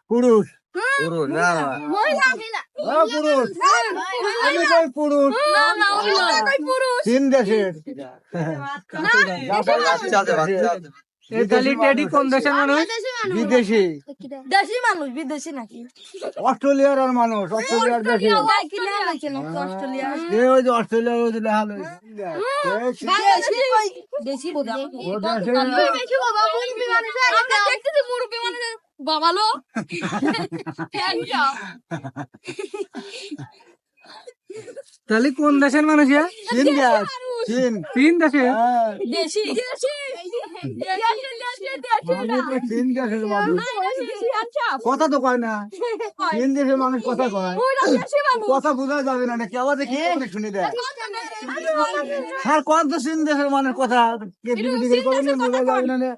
পুরুষ পুরুষ না পুরুষ আমি কই পুরুষ চীন দেশের বাচ্চা আছে বাচ্চা আছে কোন দেশের মানুষ বিদেশি দেশি মানুষ বিদেশি নাকি অস্ট্রেলিয়ার আর মানুষ অস্ট্রেলিয়ার দেশে অস্ট্রেলিয়া ওই যে অস্ট্রেলিয়ার ওই যে লেহালো দেশি বোধ ও দেশে বাবালো তাহলে কোন দেশের মানুষ চীন দেশ চীন চীন দেশে দেশি চীন দেশের মানুষ কথা তো কয় না চীন দেশের মানুষ কথা কয় কথা বোঝা যাবে না নাকি আবার দেখি শুনে দেয় স্যার কত চীন দেশের মানুষ কথা বোঝা যাবে না